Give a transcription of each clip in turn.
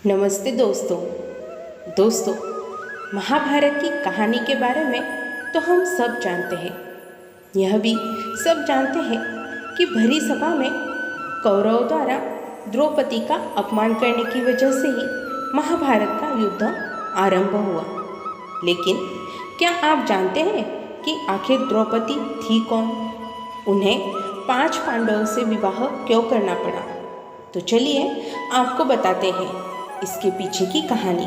नमस्ते दोस्तों महाभारत की कहानी के बारे में तो हम सब जानते हैं। यह भी सब जानते हैं कि भरी सभा में कौरवों द्वारा द्रौपदी का अपमान करने की वजह से ही महाभारत का युद्ध आरंभ हुआ। लेकिन क्या आप जानते हैं कि आखिर द्रौपदी थी कौन? उन्हें 5 पांडवों से विवाह क्यों करना पड़ा? तो चलिए आपको बताते हैं इसके पीछे की कहानी।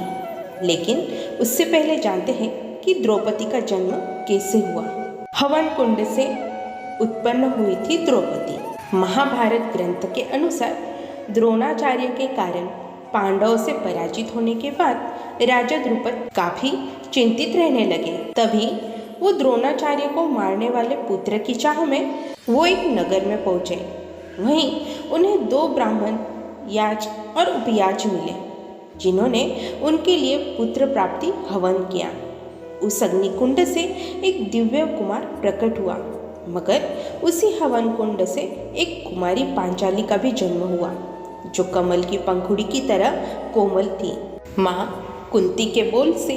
लेकिन उससे पहले जानते हैं कि द्रौपदी का जन्म कैसे हुआ। हवन कुंड से उत्पन्न हुई थी द्रौपदी। महाभारत ग्रंथ के अनुसार द्रोणाचार्य के कारण पांडवों से पराजित होने के बाद राजा द्रुपद काफी चिंतित रहने लगे। तभी वो द्रोणाचार्य को मारने वाले पुत्र की चाह में वो एक नगर में पहुंचे। वहीं उन्हें 2 ब्राह्मण, याज और उपयाज मिले, जिन्होंने उनके लिए पुत्र प्राप्ति हवन किया। उस अग्निकुंड से एक दिव्य कुमार प्रकट हुआ, मगर उसी हवन कुंड से एक कुमारी पांचाली का भी जन्म हुआ, जो कमल की पंखुड़ी की तरह कोमल थी। माँ कुंती के बोल से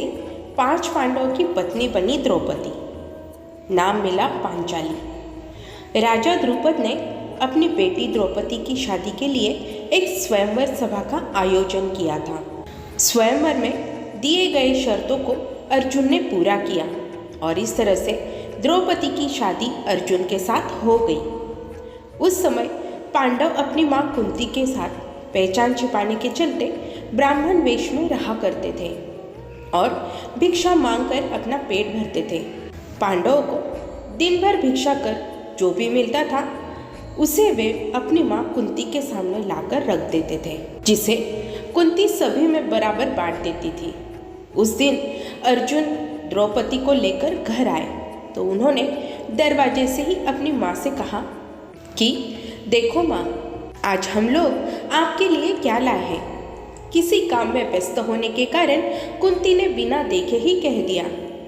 5 पांडवों की पत्नी बनी द्रौपदी। नाम मिला पांचाली। राजा द्रुपद ने अपनी बेटी द्रौपदी की शादी के लिए एक स्वयंवर सभा का आयोजन किया था। स्वयंवर में दिए गए शर्तों को अर्जुन ने पूरा किया और इस तरह से द्रौपदी की शादी अर्जुन के साथ हो गई। उस समय पांडव अपनी मां कुंती के साथ पहचान छिपाने के चलते ब्राह्मण वेश में रहा करते थे और भिक्षा मांगकर अपना पेट भरते थे। पांडवों को दिन भर भिक्षा कर जो भी मिलता था उसे वे अपनी मां कुंती के सामने लाकर रख देते थे, जिसे कुंती सभी में बराबर बांट देती थी। उस दिन अर्जुन द्रौपदी को लेकर घर आए तो उन्होंने दरवाजे से ही अपनी माँ से कहा कि देखो माँ, आज हम लोग आपके लिए क्या लाए हैं। किसी काम में व्यस्त होने के कारण कुंती ने बिना देखे ही कह दिया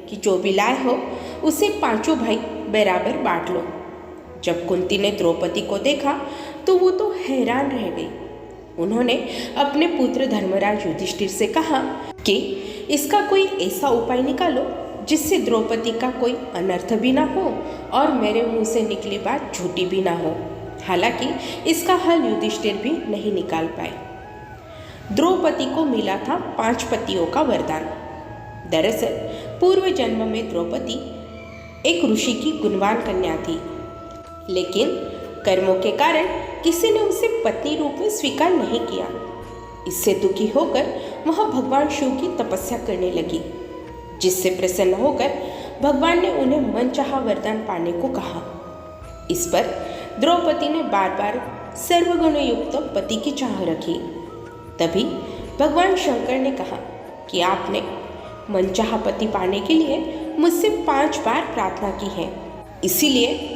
कि जो भी लाए हो उसे 5 भाई बराबर बांट लो। जब कुंती ने द्रौपदी को देखा तो वो तो हैरान रह गई। उन्होंने अपने पुत्र धर्मराज युधिष्ठिर से कहा कि इसका कोई ऐसा उपाय निकालो जिससे द्रौपदी का कोई अनर्थ भी ना हो और मेरे मुंह से निकली बात झूठी भी ना हो। हालांकि इसका हल युधिष्ठिर भी नहीं निकाल पाए। द्रौपदी को मिला था 5 पतियों का वरदान। दरअसल पूर्व जन्म में द्रौपदी एक ऋषि की गुणवान कन्या थी, लेकिन कर्मों के कारण किसी ने उसे पत्नी रूप में स्वीकार नहीं किया। इससे दुखी होकर वह भगवान शिव की तपस्या करने लगी, जिससे प्रसन्न होकर भगवान ने उन्हें मनचाहा वरदान पाने को कहा। इस पर द्रौपदी ने बार बार सर्वगुण युक्त पति की चाह रखी। तभी भगवान शंकर ने कहा कि आपने मनचाहा पति पाने के लिए मुझसे 5 बार प्रार्थना की है, इसीलिए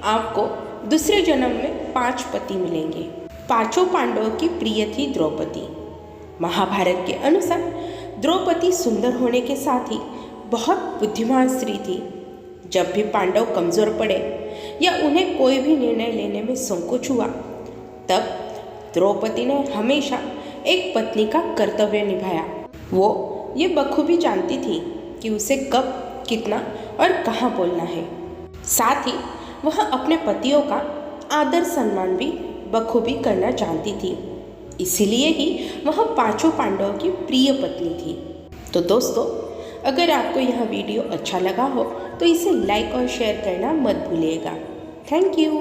आपको दूसरे जन्म में 5 पति मिलेंगे। 5 पांडवों की प्रिय थी द्रौपदी। महाभारत के अनुसार द्रौपदी सुंदर होने के साथ ही बहुत बुद्धिमान स्त्री थी। जब भी पांडव कमजोर पड़े या उन्हें कोई भी निर्णय लेने में संकोच हुआ, तब द्रौपदी ने हमेशा एक पत्नी का कर्तव्य निभाया। वो ये बखूबी जानती थी कि उसे कब, कितना और कहाँ बोलना है। साथ ही वह अपने पतियों का आदर सम्मान भी बखूबी करना जानती थी। इसीलिए ही वह 5 पांडवों की प्रिय पत्नी थी। तो दोस्तों, अगर आपको यह वीडियो अच्छा लगा हो तो इसे लाइक और शेयर करना मत भूलिएगा। Thank you.